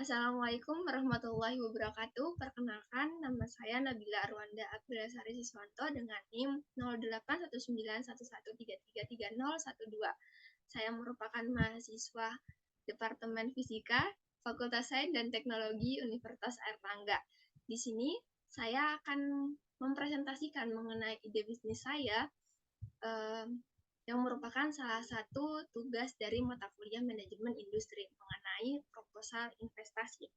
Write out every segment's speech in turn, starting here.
Assalamualaikum warahmatullahi wabarakatuh. Perkenalkan, nama saya Nabila Arwanda Abdulasari Siswanto dengan NIM 081911333012. Saya merupakan mahasiswa Departemen Fisika, Fakultas Sains dan Teknologi Universitas Airlangga. Di sini saya akan mempresentasikan mengenai ide bisnis saya yang merupakan salah satu tugas dari mata kuliah manajemen industri mengenai proposal investasi.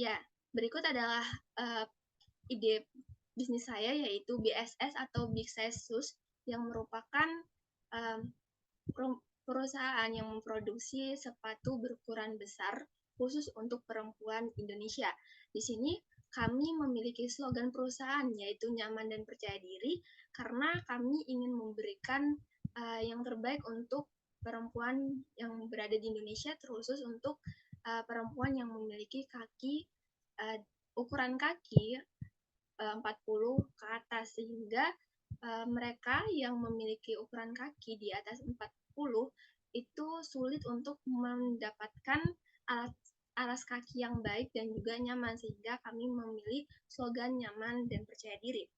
Ya, berikut adalah ide bisnis saya, yaitu BSS atau Big Size Shoes, yang merupakan perusahaan yang memproduksi sepatu berukuran besar khusus untuk perempuan Indonesia. Di sini kami memiliki slogan perusahaan, yaitu nyaman dan percaya diri, karena kami ingin memberikan yang terbaik untuk perempuan yang berada di Indonesia, terkhusus untuk perempuan yang memiliki kaki ukuran kaki 40 ke atas, sehingga mereka yang memiliki ukuran kaki di atas 40 itu sulit untuk mendapatkan alas kaki yang baik dan juga nyaman, sehingga kami memilih slogan nyaman dan percaya diri.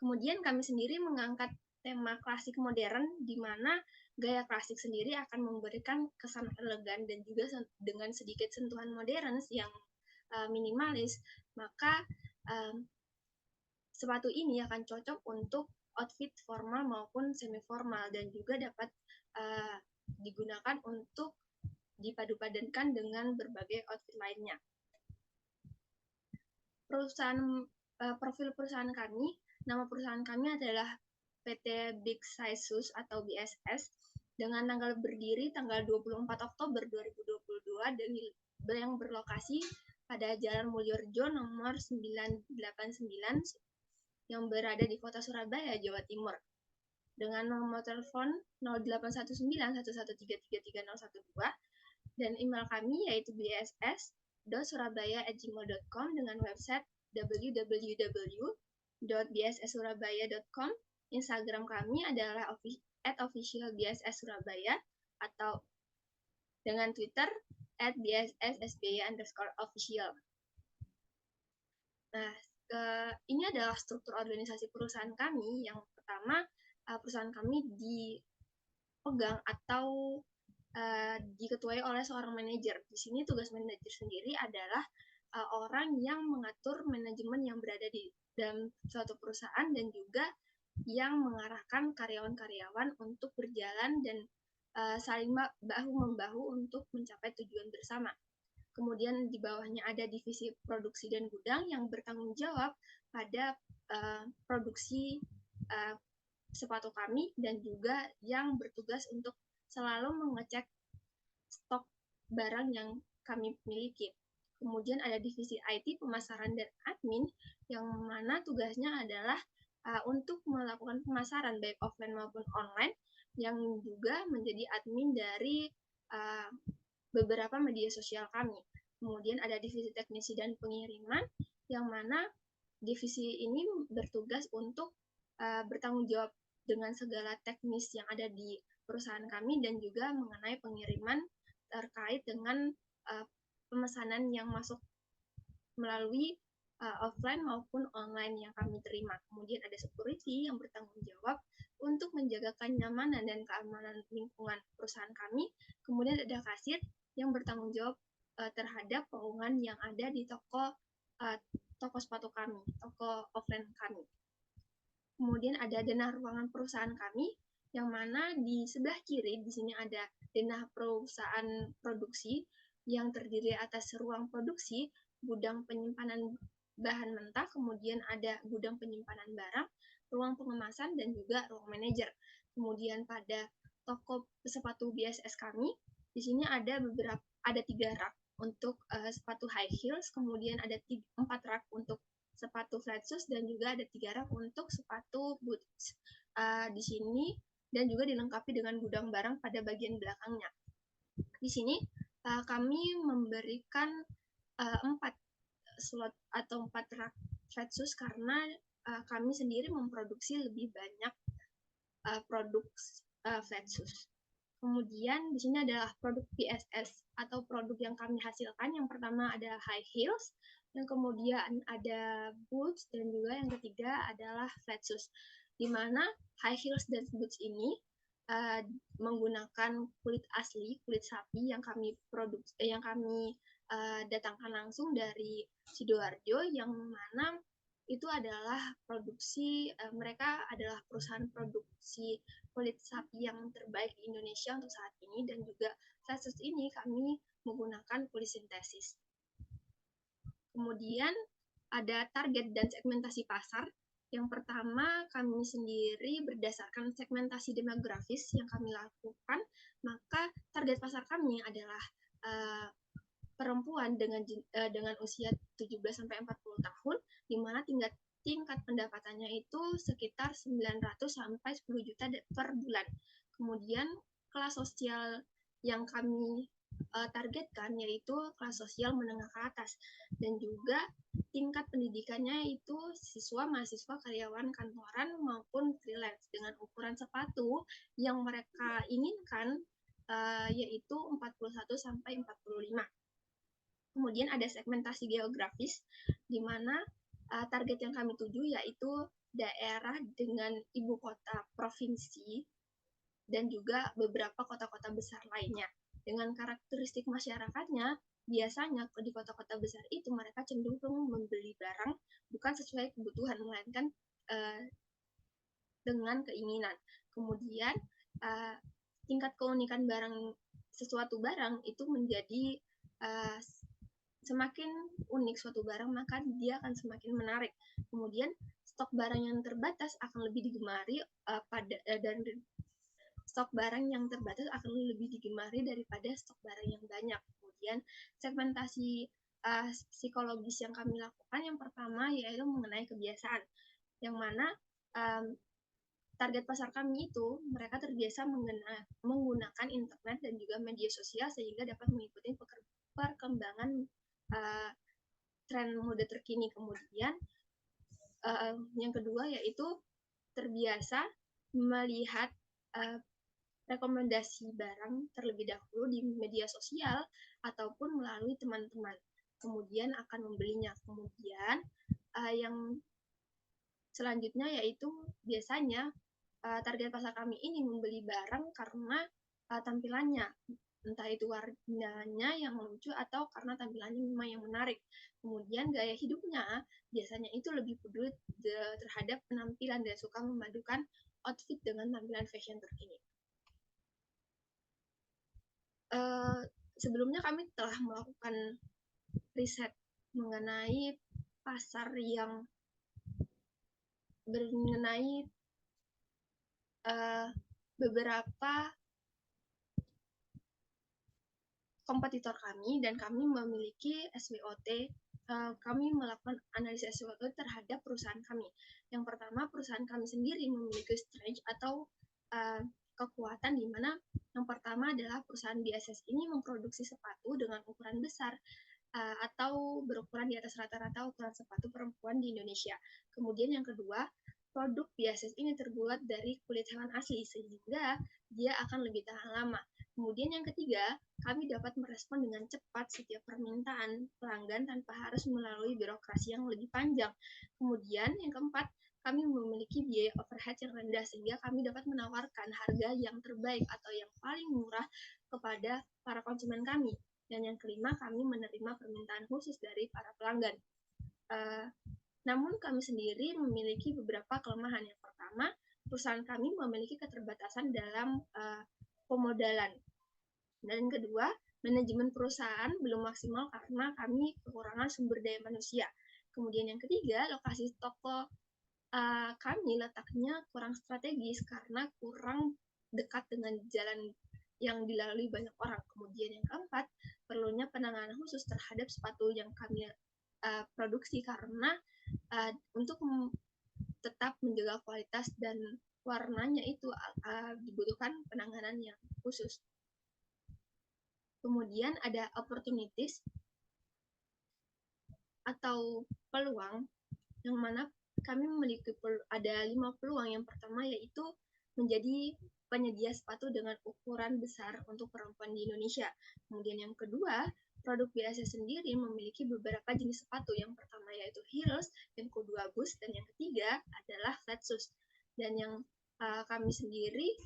Kemudian kami sendiri mengangkat tema klasik modern, di mana gaya klasik sendiri akan memberikan kesan elegan dan juga dengan sedikit sentuhan modern yang minimalis, maka sepatu ini akan cocok untuk outfit formal maupun semi formal dan juga dapat digunakan untuk dipadu-padankan dengan berbagai outfit lainnya. Profil perusahaan kami, nama perusahaan kami adalah PT Big Size Shoes atau BSS, dengan tanggal berdiri tanggal 24 Oktober 2022 dan yang berlokasi pada Jalan Mulyorejo nomor 989 yang berada di Kota Surabaya, Jawa Timur. Dengan nomor telepon 081911333012 dan email kami yaitu bss.surabaya@gmail.com dengan website www.bsssurabaya.com. Instagram kami adalah @officialbsssurabaya atau dengan Twitter @bsssby_official. Nah, ini adalah struktur organisasi perusahaan kami. Yang pertama, perusahaan kami dipegang atau diketuai oleh seorang manajer. Di sini tugas manajer sendiri adalah orang yang mengatur manajemen yang berada di dalam suatu perusahaan dan juga yang mengarahkan karyawan-karyawan untuk berjalan dan saling bahu-membahu untuk mencapai tujuan bersama. Kemudian di bawahnya ada divisi produksi dan gudang yang bertanggung jawab pada produksi sepatu kami dan juga yang bertugas untuk selalu mengecek stok barang yang kami miliki. Kemudian ada divisi IT, pemasaran, dan admin yang mana tugasnya adalah untuk melakukan pemasaran baik offline maupun online, yang juga menjadi admin dari beberapa media sosial kami. Kemudian ada divisi teknisi dan pengiriman, yang mana divisi ini bertugas untuk bertanggung jawab dengan segala teknis yang ada di perusahaan kami dan juga mengenai pengiriman terkait dengan pemesanan yang masuk melalui offline maupun online yang kami terima. Kemudian ada security yang bertanggung jawab untuk menjaga kenyamanan dan keamanan lingkungan perusahaan kami. Kemudian ada kasir yang bertanggung jawab terhadap keuangan yang ada di toko sepatu kami, toko offline kami. Kemudian ada denah ruangan perusahaan kami, yang mana di sebelah kiri di sini ada denah perusahaan produksi yang terdiri atas ruang produksi, gudang penyimpanan bahan mentah, kemudian ada gudang penyimpanan barang, ruang pengemasan, dan juga ruang manajer. Kemudian pada toko sepatu BSS kami, di sini ada 3 rak untuk sepatu high heels, kemudian ada 4 rak untuk sepatu flat shoes, dan juga ada 3 rak untuk sepatu boots. Di sini dan juga dilengkapi dengan gudang barang pada bagian belakangnya. Di sini kami memberikan 4 slot atau 4 rak flat shoes karena kami sendiri memproduksi lebih banyak produk flat shoes. Kemudian di sini adalah produk PSS atau produk yang kami hasilkan. Yang pertama ada high heels, yang kemudian ada boots, dan juga yang ketiga adalah flat shoes. Di mana high heels dan boots ini menggunakan kulit asli, kulit sapi yang kami datangkan langsung dari Sidoarjo, yang mana itu adalah mereka adalah perusahaan produksi kulit sapi yang terbaik di Indonesia untuk saat ini, dan juga saat ini kami menggunakan kulit sintesis. Kemudian ada target dan segmentasi pasar. Yang pertama, kami sendiri berdasarkan segmentasi demografis yang kami lakukan, maka target pasar kami adalah perempuan dengan usia 17-40 tahun, di mana tingkat pendapatannya itu sekitar 900 sampai 10 juta per bulan. Kemudian kelas sosial yang kami targetkan yaitu kelas sosial menengah ke atas, dan juga tingkat pendidikannya itu siswa, mahasiswa, karyawan kantoran maupun freelance, dengan ukuran sepatu yang mereka inginkan yaitu 41 sampai 45. Kemudian ada segmentasi geografis, di mana target yang kami tuju yaitu daerah dengan ibu kota provinsi dan juga beberapa kota-kota besar lainnya. Dengan karakteristik masyarakatnya, biasanya di kota-kota besar itu mereka cenderung membeli barang bukan sesuai kebutuhan, melainkan dengan keinginan. Kemudian tingkat keunikan sesuatu barang itu menjadi semakin unik suatu barang, maka dia akan semakin menarik. Kemudian stok barang yang terbatas akan lebih digemari stok barang yang terbatas akan lebih digemari daripada stok barang yang banyak. Kemudian segmentasi psikologis yang kami lakukan, yang pertama yaitu mengenai kebiasaan, yang mana target pasar kami itu mereka terbiasa menggunakan internet dan juga media sosial sehingga dapat mengikuti perkembangan tren mode terkini. Kemudian yang kedua yaitu terbiasa melihat rekomendasi barang terlebih dahulu di media sosial ataupun melalui teman-teman, kemudian akan membelinya. Kemudian yang selanjutnya yaitu biasanya target pasar kami ini membeli barang karena tampilannya, entah itu warnanya yang lucu atau karena tampilannya memang yang menarik. Kemudian gaya hidupnya biasanya itu lebih peduli terhadap penampilan dan suka memadukan outfit dengan tampilan fashion terkini. Sebelumnya kami telah melakukan riset mengenai pasar yang mengenai beberapa kompetitor kami, dan kami memiliki SWOT. Kami melakukan analisis SWOT terhadap perusahaan kami. Yang pertama, perusahaan kami sendiri memiliki strength atau kekuatan, di mana yang pertama adalah perusahaan BSS ini memproduksi sepatu dengan ukuran besar atau berukuran di atas rata-rata ukuran sepatu perempuan di Indonesia. Kemudian yang kedua, produk BSS ini terbuat dari kulit hewan asli sehingga dia akan lebih tahan lama. Kemudian yang ketiga, kami dapat merespon dengan cepat setiap permintaan pelanggan tanpa harus melalui birokrasi yang lebih panjang. Kemudian yang keempat, kami memiliki biaya overhead yang rendah sehingga kami dapat menawarkan harga yang terbaik atau yang paling murah kepada para konsumen kami. Dan yang kelima, kami menerima permintaan khusus dari para pelanggan. Namun kami sendiri memiliki beberapa kelemahan. Yang pertama, perusahaan kami memiliki keterbatasan dalam pemodalan. Dan yang kedua, manajemen perusahaan belum maksimal karena kami kekurangan sumber daya manusia. Kemudian yang ketiga, lokasi toko kami letaknya kurang strategis karena kurang dekat dengan jalan yang dilalui banyak orang. Kemudian yang keempat, perlunya penanganan khusus terhadap sepatu yang kami produksi karena untuk tetap menjaga kualitas dan warnanya itu dibutuhkan penanganan yang khusus. Kemudian ada opportunities atau peluang, yang mana kami memiliki ada 5 peluang. Yang pertama yaitu menjadi penyedia sepatu dengan ukuran besar untuk perempuan di Indonesia. Kemudian yang kedua, produk BSS sendiri memiliki beberapa jenis sepatu. Yang pertama yaitu heels, yang kedua boots, dan yang ketiga adalah flat shoes. Dan yang kami sendiri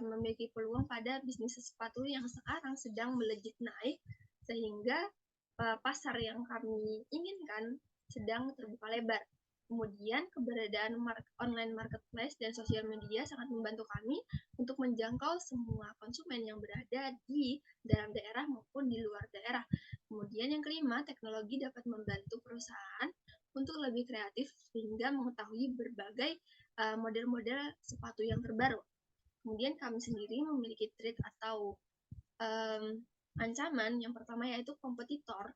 memiliki peluang pada bisnis sepatu yang sekarang sedang melejit naik, sehingga pasar yang kami inginkan sedang terbuka lebar. Kemudian keberadaan online marketplace dan sosial media sangat membantu kami untuk menjangkau semua konsumen yang berada di dalam daerah maupun di luar daerah. Kemudian yang kelima, teknologi dapat membantu perusahaan untuk lebih kreatif sehingga mengetahui berbagai model-model sepatu yang terbaru. Kemudian kami sendiri memiliki threat atau ancaman. Yang pertama yaitu kompetitor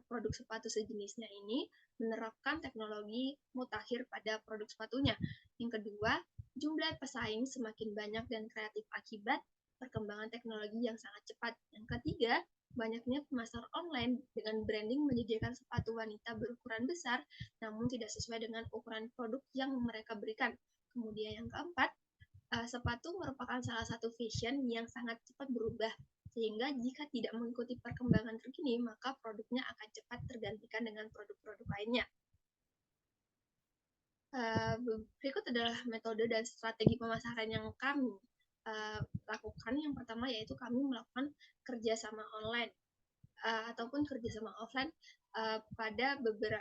produk sepatu sejenisnya ini menerapkan teknologi mutakhir pada produk sepatunya. Yang kedua, jumlah pesaing semakin banyak dan kreatif akibat perkembangan teknologi yang sangat cepat. Yang ketiga, banyaknya pemasar online dengan branding menyediakan sepatu wanita berukuran besar namun tidak sesuai dengan ukuran produk yang mereka berikan. Kemudian yang keempat, sepatu merupakan salah satu fashion yang sangat cepat berubah, sehingga jika tidak mengikuti perkembangan terkini, maka produknya akan cepat tergantikan dengan produk-produk lainnya. Berikut adalah metode dan strategi pemasaran yang kami lakukan. Yang pertama yaitu kami melakukan kerjasama online ataupun kerjasama offline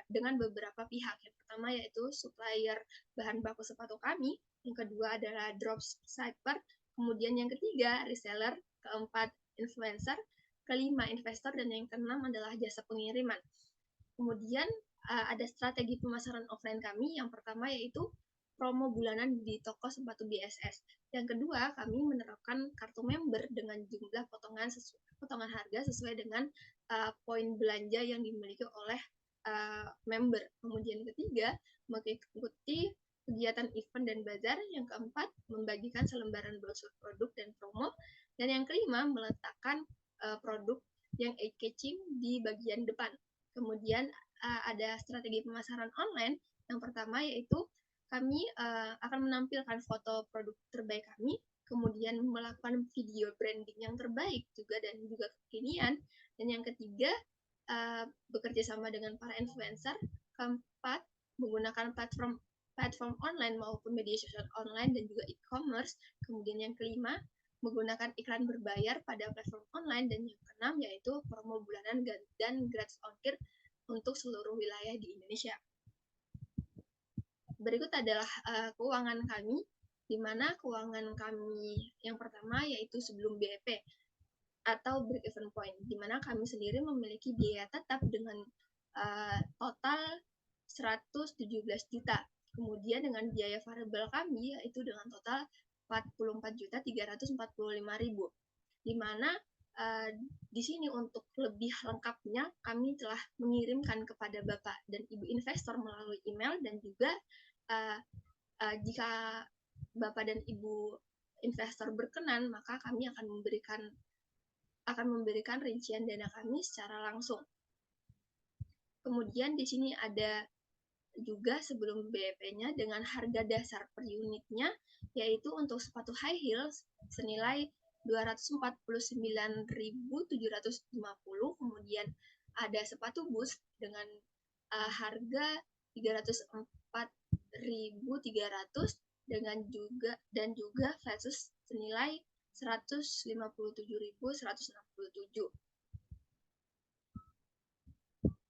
dengan beberapa pihak. Yang pertama yaitu supplier bahan baku sepatu kami, yang kedua adalah dropshipper, kemudian yang ketiga reseller, keempat influencer, kelima investor, dan yang keenam adalah jasa pengiriman. Kemudian ada strategi pemasaran offline kami. Yang pertama yaitu promo bulanan di toko sepatu BSS. Yang kedua, kami menerapkan kartu member dengan jumlah potongan harga sesuai dengan poin belanja yang dimiliki oleh member. Kemudian ketiga, mengikuti kegiatan event dan bazar. Yang keempat, membagikan selembaran brosur produk dan promo. Dan yang kelima, meletakkan produk yang eye-catching di bagian depan. Kemudian ada strategi pemasaran online. Yang pertama yaitu kami akan menampilkan foto produk terbaik kami, kemudian melakukan video branding yang terbaik juga dan juga kekinian. Dan yang ketiga, bekerja sama dengan para influencer. Keempat, menggunakan platform online maupun media sosial online dan juga e-commerce. Kemudian yang kelima, menggunakan iklan berbayar pada platform online. Dan yang keenam yaitu promo bulanan dan gratis ongkir untuk seluruh wilayah di Indonesia. Berikut adalah keuangan kami, di mana keuangan kami yang pertama yaitu sebelum BEP atau break even point, di mana kami sendiri memiliki biaya tetap dengan total 117 juta. Kemudian dengan biaya variabel kami yaitu dengan total 44.345.000, di mana di sini untuk lebih lengkapnya kami telah mengirimkan kepada Bapak dan Ibu investor melalui email, dan juga jika Bapak dan Ibu investor berkenan, maka kami akan memberikan rincian dana kami secara langsung. Kemudian di sini ada juga sebelum BEP-nya dengan harga dasar per unitnya, yaitu untuk sepatu high heels senilai 249.750, kemudian ada sepatu boots dengan harga 304.300 dan juga flat shoes senilai 157.167.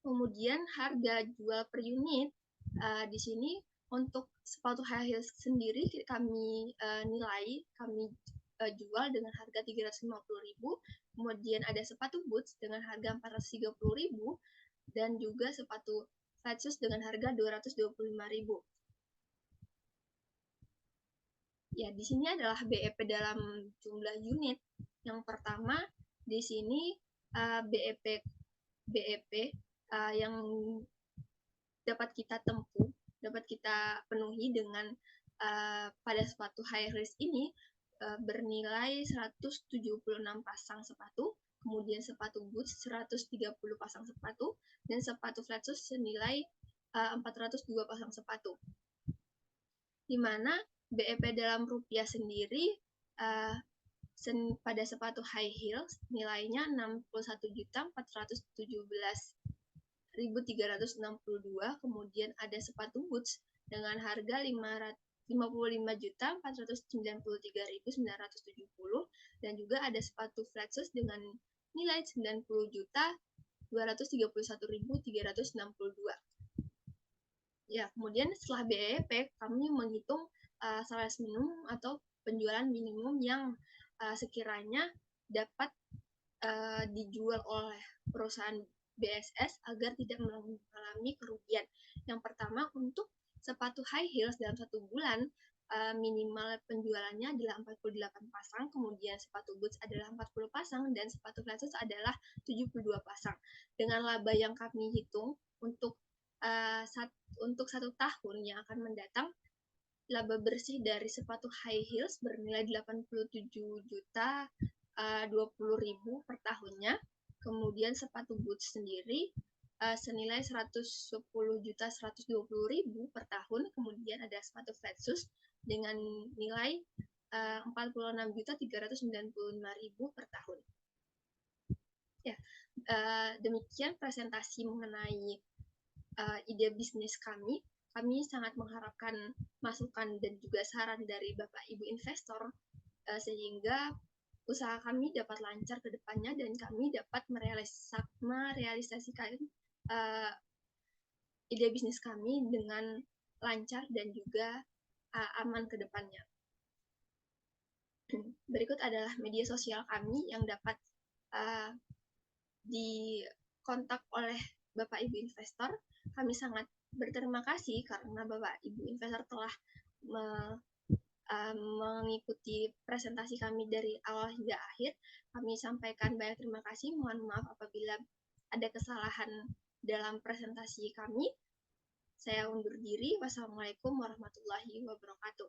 Kemudian harga jual per unit di sini untuk sepatu high heels sendiri kami jual dengan harga 350.000, kemudian ada sepatu boots dengan harga 430.000, dan juga sepatu flat shoes dengan harga 225.000. Ya, di sini adalah BEP dalam jumlah unit. Yang pertama di sini BEP yang dapat kita penuhi dengan pada sepatu high heels ini bernilai 176 pasang sepatu, kemudian sepatu boots 130 pasang sepatu, dan sepatu flat shoes senilai 402 pasang sepatu. Di mana BEP dalam rupiah sendiri pada sepatu high heels nilainya 61.417.362, kemudian ada sepatu boots dengan harga 55.493.970, dan juga ada sepatu flat shoes dengan nilai 90.231.362. Ya, kemudian setelah BEP kami menghitung sales minimum atau penjualan minimum yang sekiranya dapat dijual oleh perusahaan BSS agar tidak mengalami kerugian. Yang pertama, untuk sepatu high heels dalam 1 bulan minimal penjualannya adalah 48 pasang, kemudian sepatu boots adalah 40 pasang, dan sepatu flat shoes adalah 72 pasang. Dengan laba yang kami hitung untuk 1 tahun yang akan mendatang, laba bersih dari sepatu high heels bernilai 87.020.000 per tahunnya. Kemudian sepatu boots sendiri senilai 110.120.000 per tahun. Kemudian ada sepatu flat shoes dengan nilai 46.395.000 per tahun. Ya, demikian presentasi mengenai ide bisnis kami. Kami sangat mengharapkan masukan dan juga saran dari Bapak Ibu investor sehingga usaha kami dapat lancar ke depannya dan kami dapat merealisasikan ide bisnis kami dengan lancar dan juga aman ke depannya. Berikut adalah media sosial kami yang dapat dikontak oleh Bapak Ibu investor. Kami sangat berterima kasih karena Bapak Ibu investor telah mengikuti presentasi kami dari awal hingga akhir. Kami sampaikan banyak terima kasih. Mohon maaf apabila ada kesalahan dalam presentasi kami. Saya undur diri. Wassalamualaikum warahmatullahi wabarakatuh.